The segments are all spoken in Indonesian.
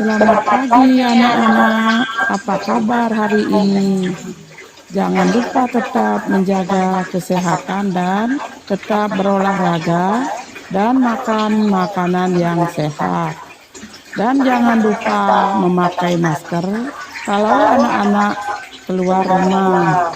Selamat pagi anak-anak, apa kabar hari ini? Jangan lupa tetap menjaga kesehatan dan tetap berolahraga dan makan makanan yang sehat. Dan jangan lupa memakai masker kalau anak-anak keluar rumah.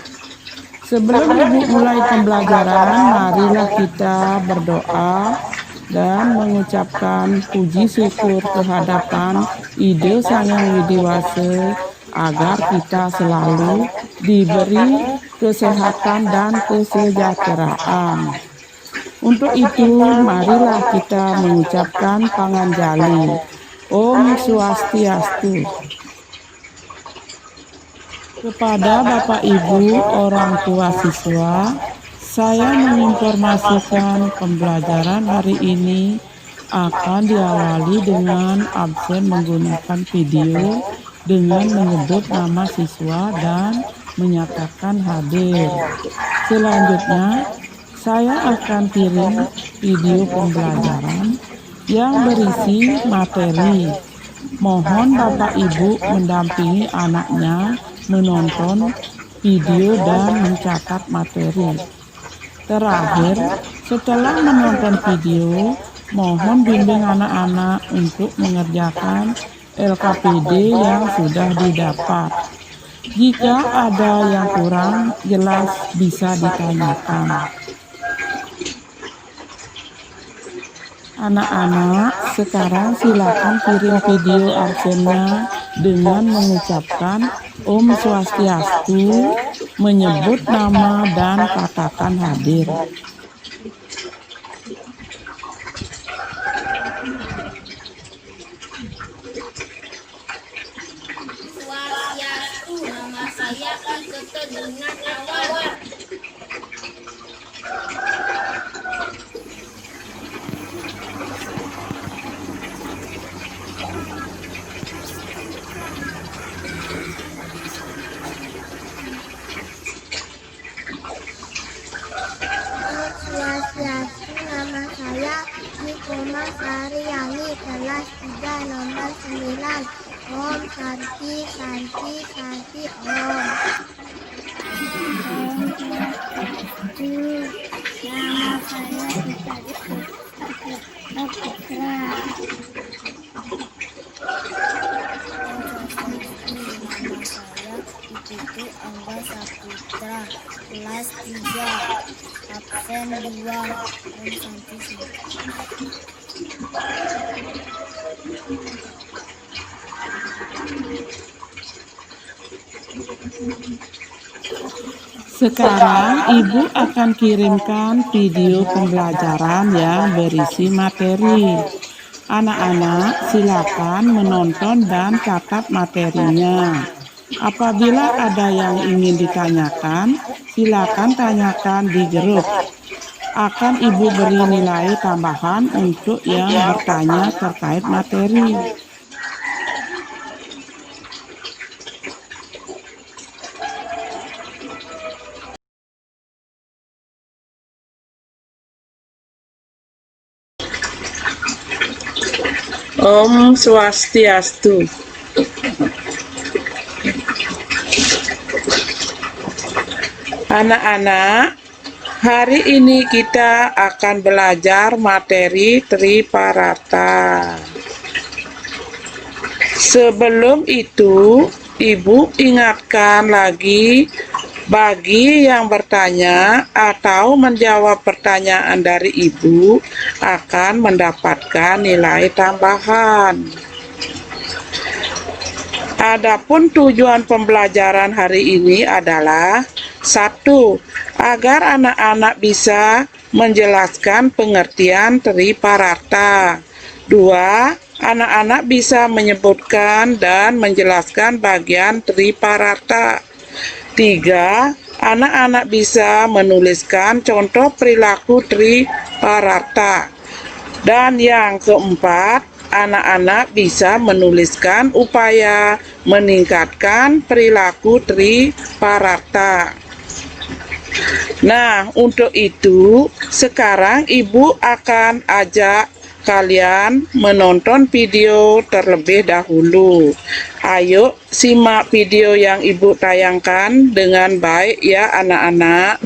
Sebelum Ibu mulai pembelajaran, marilah kita berdoa dan mengucapkan puji syukur kehadapan Ide Sang Yang Widiwase agar kita selalu diberi kesehatan dan kesejahteraan. Untuk itu, marilah kita mengucapkan panganjali. Om Swastiastu. Kepada Bapak Ibu orang tua siswa, saya menginformasikan pembelajaran hari ini akan diawali dengan absen menggunakan video dengan menyebut nama siswa dan menyatakan hadir. Selanjutnya, saya akan kirim video pembelajaran yang berisi materi. Mohon Bapak Ibu mendampingi anaknya menonton video dan mencatat materi. Terakhir, setelah menonton video, mohon bimbing anak-anak untuk mengerjakan LKPD yang sudah didapat. Jika ada yang kurang jelas bisa ditanyakan. Anak-anak, sekarang silakan kirim video absennya dengan mengucapkan Om Swastiastu, menyebut nama dan katakan hadir. Swastiastu, nama saya Ike dengan awal. Swastiastu, nama saya Nikoma Saryani, kelas 3 nomor 9. Om Santi Santi Santi Om. Nama saya Putra. Itu Angga Saputra, kelas 3, absen 2. Om Santi Santi. Sekarang Ibu akan kirimkan video pembelajaran yang berisi materi. Anak-anak silakan menonton dan catat materinya. Apabila ada yang ingin ditanyakan, silakan tanyakan di grup. Akan Ibu beri nilai tambahan untuk yang bertanya terkait materi. Om Swastiastu. Anak-anak, hari ini kita akan belajar materi Triparata. Sebelum itu, Ibu ingatkan lagi bagi yang bertanya atau menjawab pertanyaan dari Ibu akan mendapatkan nilai tambahan. Adapun tujuan pembelajaran hari ini adalah 1. Agar anak-anak bisa menjelaskan pengertian Triparata. 2. Anak-anak bisa menyebutkan dan menjelaskan bagian Triparata. 3. Anak-anak bisa menuliskan contoh perilaku Triparata. Dan yang keempat, anak-anak bisa menuliskan upaya meningkatkan perilaku Triparata. Nah, untuk itu sekarang Ibu akan ajak kalian menonton video terlebih dahulu. Ayo simak video yang Ibu tayangkan dengan baik ya anak-anak.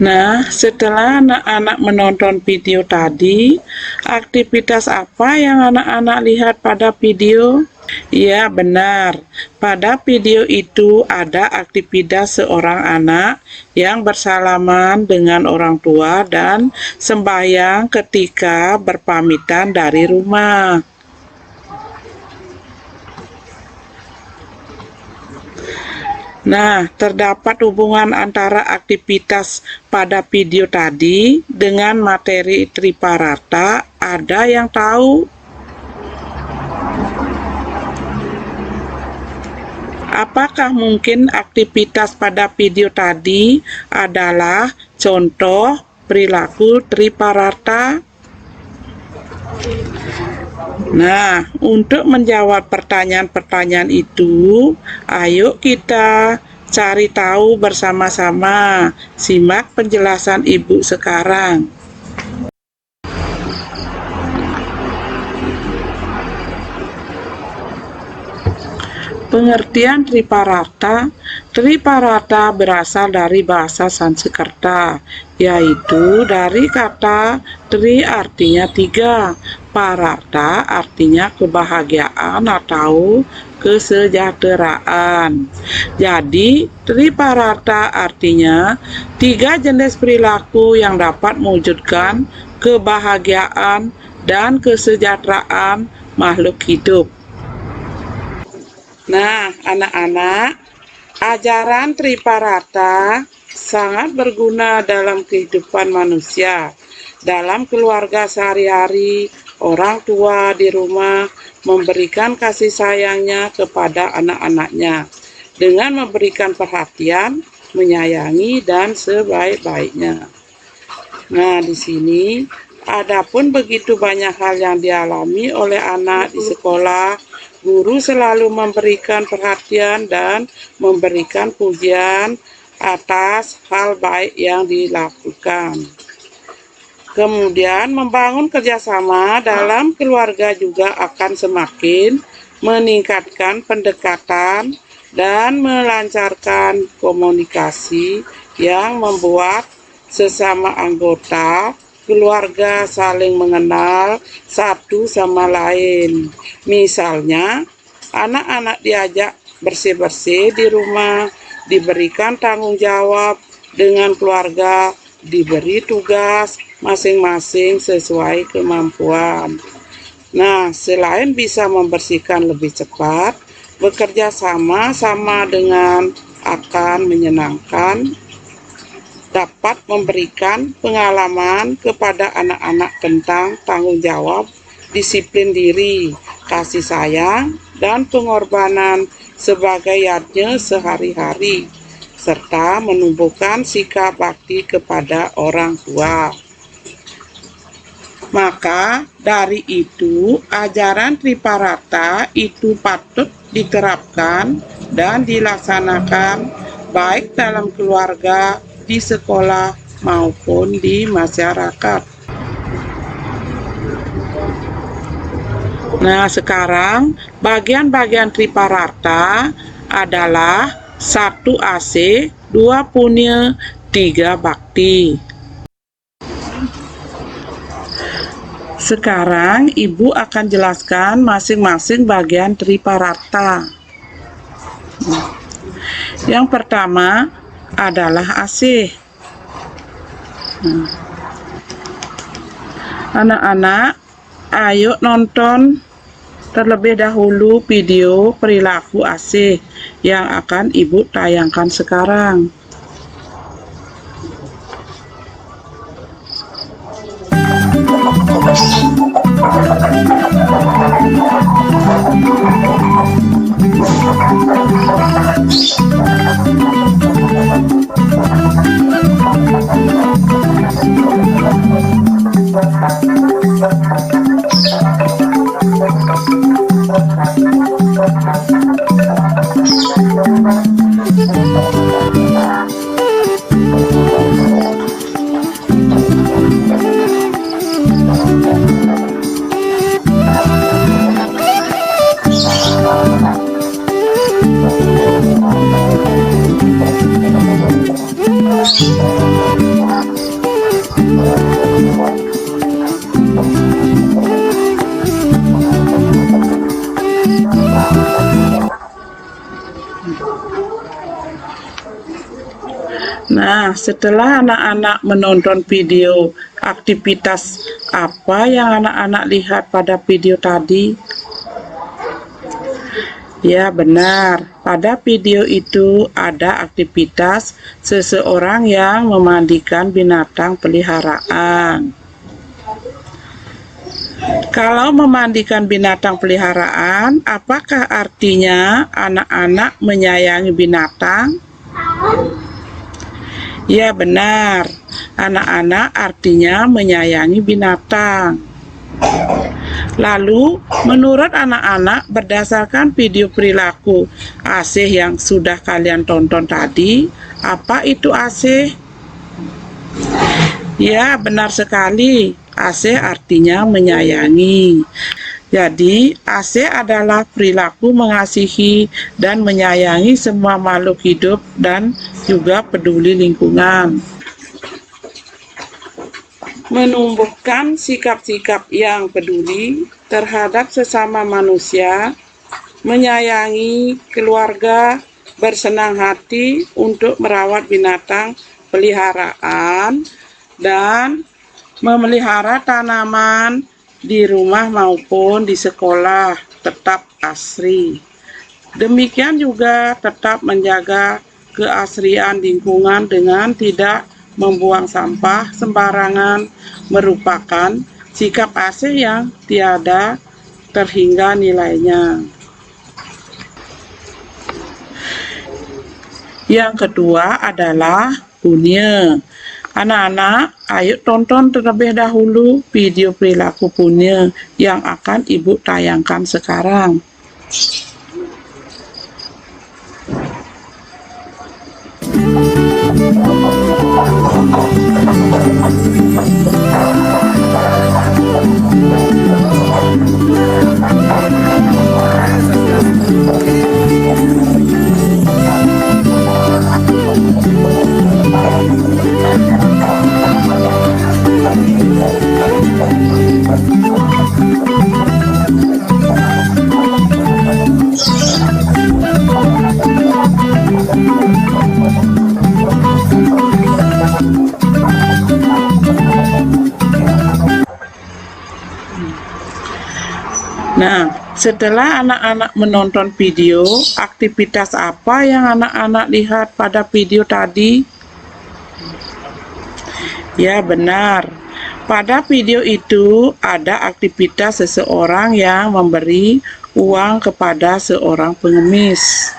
Nah, setelah anak-anak menonton video tadi, aktivitas apa yang anak-anak lihat pada video? Ya, benar. Pada video itu ada aktivitas seorang anak yang bersalaman dengan orang tua dan sembahyang ketika berpamitan dari rumah. Nah, terdapat hubungan antara aktivitas pada video tadi dengan materi Triparata. Ada yang tahu? Apakah mungkin aktivitas pada video tadi adalah contoh perilaku Triparata? Nah, untuk menjawab pertanyaan-pertanyaan itu, ayo kita cari tahu bersama-sama. Simak penjelasan Ibu sekarang. Pengertian Triparata. Triparata berasal dari bahasa Sanskerta, yaitu dari kata tri artinya tiga, pararta artinya kebahagiaan atau kesejahteraan. Jadi, Triparata artinya tiga jenis perilaku yang dapat mewujudkan kebahagiaan dan kesejahteraan makhluk hidup. Nah, anak-anak, ajaran Triparata sangat berguna dalam kehidupan manusia. Dalam keluarga sehari-hari, orang tua di rumah memberikan kasih sayangnya kepada anak-anaknya dengan memberikan perhatian, menyayangi, dan sebaik-baiknya. Nah, di sini adapun begitu banyak hal yang dialami oleh anak di sekolah. Guru selalu memberikan perhatian dan memberikan pujian atas hal baik yang dilakukan. Kemudian membangun kerjasama dalam keluarga juga akan semakin meningkatkan pendekatan dan melancarkan komunikasi yang membuat sesama anggota keluarga saling mengenal satu sama lain. Misalnya, anak-anak diajak bersih-bersih di rumah, diberikan tanggung jawab dengan keluarga, diberi tugas masing-masing sesuai kemampuan. Nah, selain bisa membersihkan lebih cepat, bekerja sama dengan akan menyenangkan, dapat memberikan pengalaman kepada anak-anak tentang tanggung jawab, disiplin diri, kasih sayang, dan pengorbanan sebagai yardnya sehari-hari, serta menumbuhkan sikap bakti kepada orang tua. Maka dari itu, ajaran Triparata itu patut diterapkan dan dilaksanakan baik dalam keluarga, di sekolah maupun di masyarakat. Nah, sekarang bagian-bagian Triparata adalah 1 AC, 2 punya, 3 bakti. Sekarang Ibu akan jelaskan masing-masing bagian Triparata. Yang pertama adalah AC. Anak-anak, ayo nonton terlebih dahulu video perilaku asih yang akan Ibu tayangkan sekarang. Nah, setelah anak-anak menonton video, aktivitas apa yang anak-anak lihat pada video tadi? Ya, benar. Pada video itu ada aktivitas seseorang yang memandikan binatang peliharaan. Kalau memandikan binatang peliharaan, apakah artinya anak-anak menyayangi binatang? Ya, benar. Anak-anak artinya menyayangi binatang. Lalu, menurut anak-anak, berdasarkan video perilaku asih yang sudah kalian tonton tadi, apa itu asih? Ya, benar sekali. Asih artinya menyayangi. Jadi, asih adalah perilaku mengasihi dan menyayangi semua makhluk hidup dan juga peduli lingkungan. Menumbuhkan sikap-sikap yang peduli terhadap sesama manusia, menyayangi keluarga, bersenang hati untuk merawat binatang peliharaan, dan memelihara tanaman di rumah maupun di sekolah tetap asri. Demikian juga tetap menjaga keasrian lingkungan dengan tidak membuang sampah sembarangan merupakan sikap asih yang tiada terhingga nilainya. Yang kedua adalah punya. Anak-anak, ayo tonton terlebih dahulu video perilaku punya yang akan Ibu tayangkan sekarang. Nah, setelah anak-anak menonton video, aktivitas apa yang anak-anak lihat pada video tadi? Ya, benar. Pada video itu ada aktivitas seseorang yang memberi uang kepada seorang pengemis.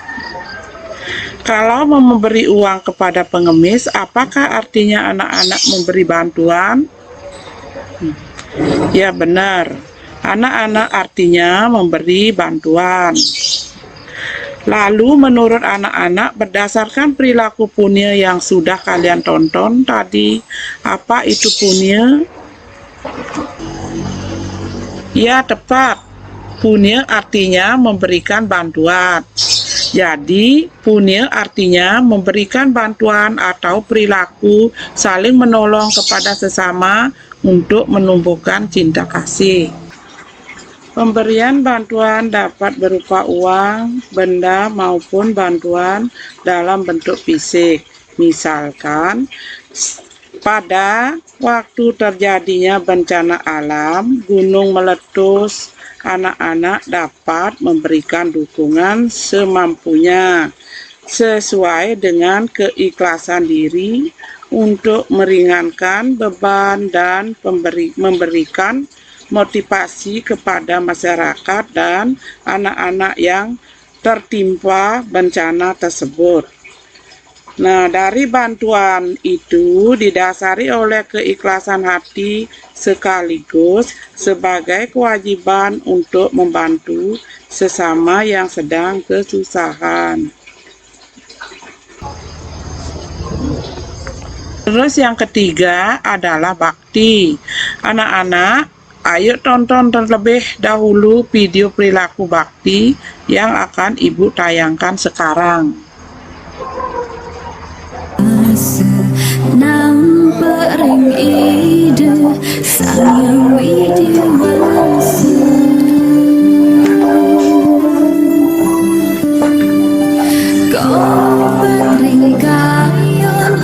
Kalau memberi uang kepada pengemis, apakah artinya anak-anak memberi bantuan? Ya, benar. Anak-anak artinya memberi bantuan. Lalu menurut anak-anak berdasarkan perilaku punya yang sudah kalian tonton tadi, apa itu punya? Ya, tepat. Punya artinya memberikan bantuan. Jadi, punya artinya memberikan bantuan atau perilaku saling menolong kepada sesama untuk menumbuhkan cinta kasih. Pemberian bantuan dapat berupa uang, benda, maupun bantuan dalam bentuk fisik. Misalkan, Pada waktu terjadinya bencana alam, gunung meletus, anak-anak dapat memberikan dukungan semampunya sesuai dengan keikhlasan diri untuk meringankan beban dan memberikan motivasi kepada masyarakat dan anak-anak yang tertimpa bencana tersebut. Nah, dari bantuan itu didasari oleh keikhlasan hati sekaligus sebagai kewajiban untuk membantu sesama yang sedang kesusahan. Terus yang ketiga adalah bakti. Anak-anak, ayo tonton terlebih dahulu video perilaku bakti yang akan Ibu tayangkan sekarang. Senang bering ide sayang video masa kau bering kayon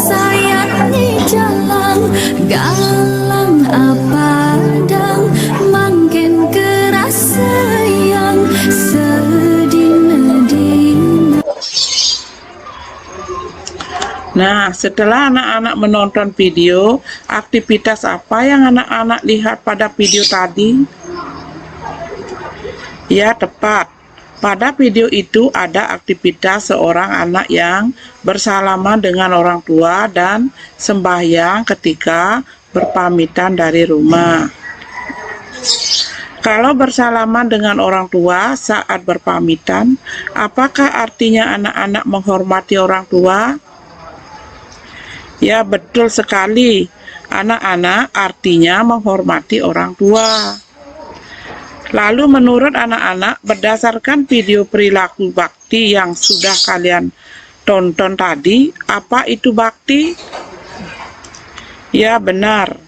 sayang ni jalan galang apa dang makin keras sayang sedina-dina. Nah, setelah anak-anak menonton video, aktivitas apa yang anak-anak lihat pada video tadi? Ya, tepat. Pada video itu ada aktivitas seorang anak yang bersalaman dengan orang tua dan sembahyang ketika berpamitan dari rumah. Kalau bersalaman dengan orang tua saat berpamitan, apakah artinya anak-anak menghormati orang tua? Ya, betul sekali. Anak-anak artinya menghormati orang tua. Lalu menurut anak-anak, berdasarkan video perilaku bakti yang sudah kalian tonton tadi, apa itu bakti? Ya, benar.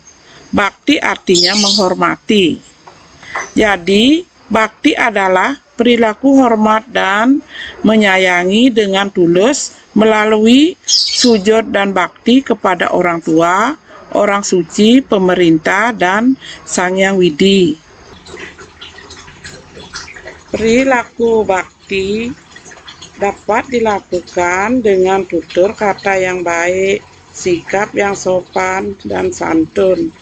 Bakti artinya menghormati. Jadi, bakti adalah perilaku hormat dan menyayangi dengan tulus melalui sujud dan bakti kepada orang tua, orang suci, pemerintah, dan Sang Hyang Widi. Perilaku bakti dapat dilakukan dengan tutur kata yang baik, sikap yang sopan dan santun.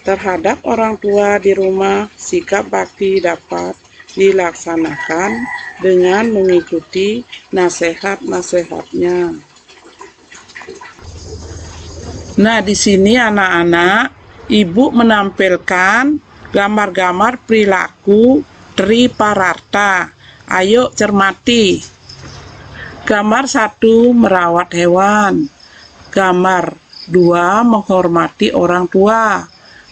Terhadap orang tua di rumah, sikap bakti dapat dilaksanakan dengan mengikuti nasihat-nasihatnya. Nah, di sini anak-anak, Ibu menampilkan gambar-gambar perilaku Tripararta. Ayo cermati. Gambar 1, merawat hewan. Gambar 2, menghormati orang tua.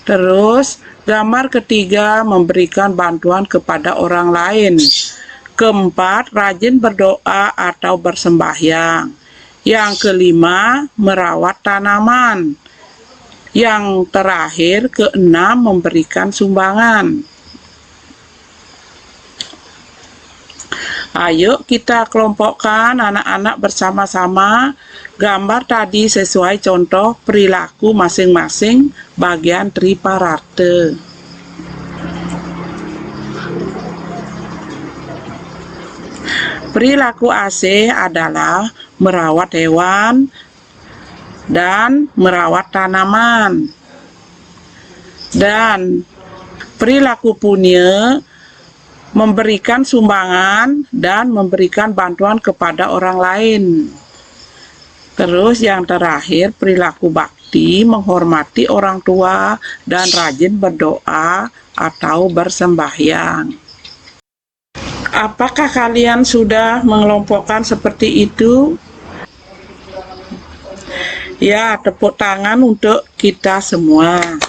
Terus gambar ketiga, memberikan bantuan kepada orang lain. Keempat, rajin berdoa atau bersembahyang. Yang kelima, merawat tanaman. Yang terakhir, keenam, memberikan sumbangan. Ayo kita kelompokkan anak-anak bersama-sama gambar tadi sesuai contoh perilaku masing-masing bagian Tripararta. Perilaku AC adalah merawat hewan dan merawat tanaman. Dan perilaku Punya memberikan sumbangan dan memberikan bantuan kepada orang lain. Terus yang terakhir, perilaku bakti menghormati orang tua dan rajin berdoa atau bersembahyang. Apakah kalian sudah mengelompokkan seperti itu? Ya, tepuk tangan untuk kita semua.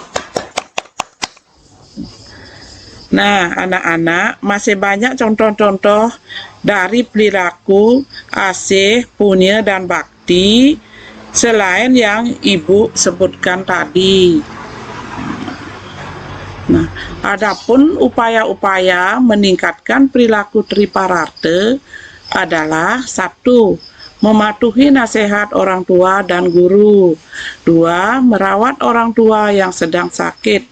Nah, anak-anak, masih banyak contoh-contoh dari perilaku AC, Punya, dan bakti selain yang Ibu sebutkan tadi. Nah, adapun upaya-upaya meningkatkan perilaku Tripararta adalah 1. mematuhi nasihat orang tua dan guru. 2. Merawat orang tua yang sedang sakit.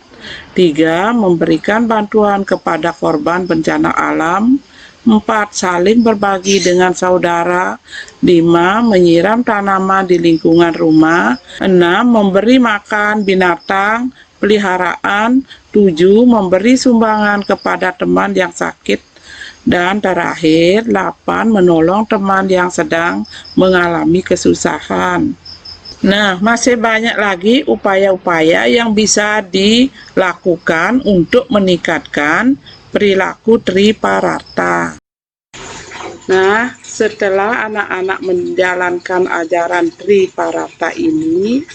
3. Memberikan bantuan kepada korban bencana alam. 4. Saling berbagi dengan saudara. 5. Menyiram tanaman di lingkungan rumah. 6. Memberi makan binatang peliharaan. 7. Memberi sumbangan kepada teman yang sakit. Dan terakhir, 8. Menolong teman yang sedang mengalami kesusahan. Nah, masih banyak lagi upaya-upaya yang bisa dilakukan untuk meningkatkan perilaku triparata. Nah, setelah anak-anak menjalankan ajaran triparata ini,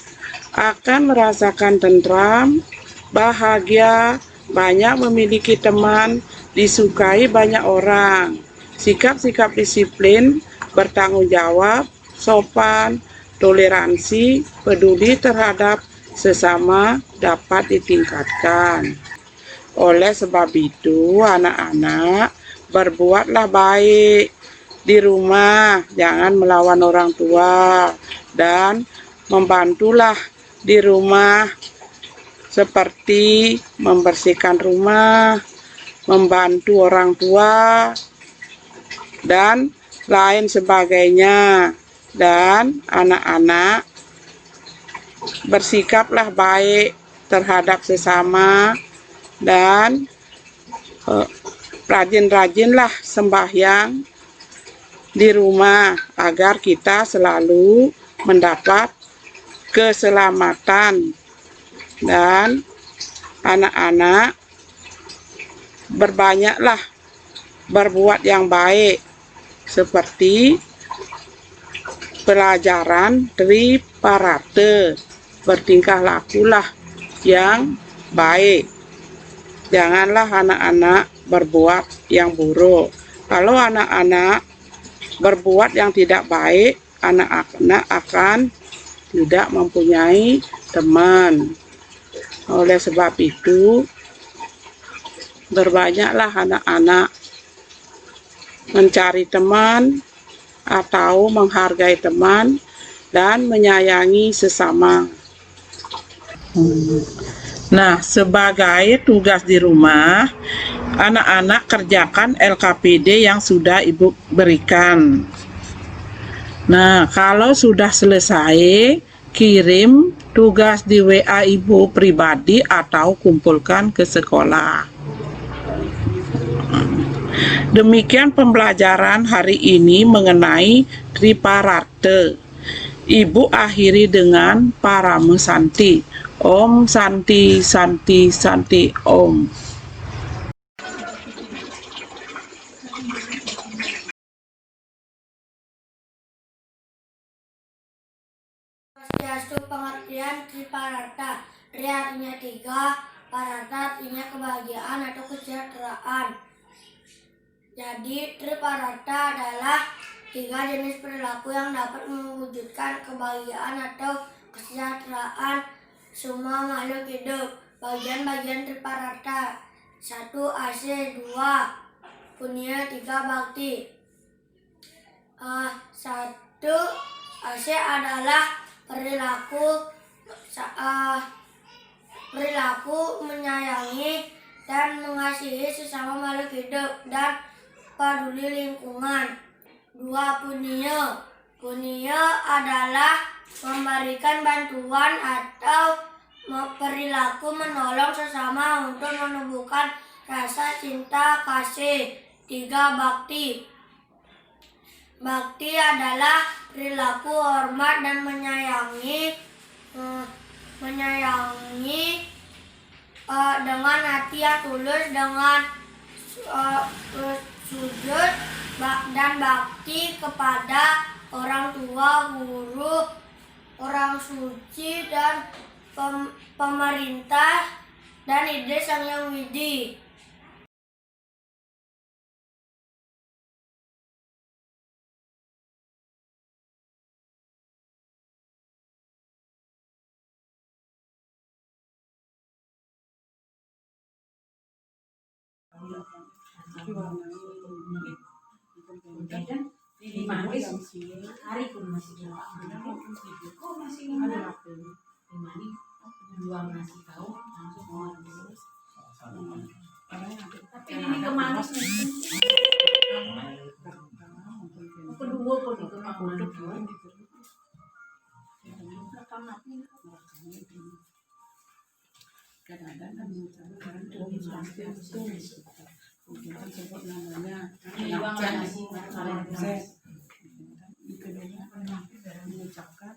akan merasakan tentram, bahagia, banyak memiliki teman, disukai banyak orang. Sikap-sikap disiplin, bertanggung jawab, sopan, toleransi, peduli terhadap sesama dapat ditingkatkan. Oleh sebab itu, anak-anak berbuatlah baik di rumah, jangan melawan orang tua, dan membantulah di rumah seperti membersihkan rumah, membantu orang tua, dan lain sebagainya. Dan anak-anak bersikaplah baik terhadap sesama dan rajin-rajinlah sembahyang di rumah agar kita selalu mendapat keselamatan. Dan anak-anak berbanyaklah berbuat yang baik seperti pelajaran triparata, bertingkah lakulah yang baik. Janganlah anak-anak berbuat yang buruk. Kalau anak-anak berbuat yang tidak baik, anak-anak akan tidak mempunyai teman. Oleh sebab itu, berbanyaklah anak-anak mencari teman atau menghargai teman dan menyayangi sesama. Nah, sebagai tugas di rumah, anak-anak kerjakan LKPD yang sudah Ibu berikan. Nah, kalau sudah selesai, kirim tugas di WA Ibu pribadi atau kumpulkan ke sekolah. Demikian pembelajaran hari ini mengenai triparata. Ibu akhiri dengan Parama Santi. Om Santi Santi Santi Om. Swastiastu, pengertian triparata. Tri artinya 3, parata artinya kebahagiaan atau kesejahteraan. Jadi triparata adalah 3 jenis perilaku yang dapat mewujudkan kebahagiaan atau kesejahteraan semua makhluk hidup. Bagian-bagian triparata: 1. AC, 2. Punya, 3. Bakti. 1. AC adalah perilaku menyayangi dan mengasihi sesama makhluk hidup dan peduli lingkungan. 2. Punya adalah memberikan bantuan atau perilaku menolong sesama untuk menumbuhkan rasa cinta kasih. 3. Bakti adalah perilaku hormat dan menyayangi dengan hati yang tulus, dengan sujud dan bakti kepada orang tua, guru, orang suci, dan pemerintah, dan ide Sang Hyang Widi. Di manis hari pun masih gelap. Oh masih ada di mana dua masih tahu langsung keluar terus. Tapi ini kemanis nih. Kedua pun itu kemanis. Kadang-kadang kan mengucapkan mungkin kan sebut namanya mengucapkan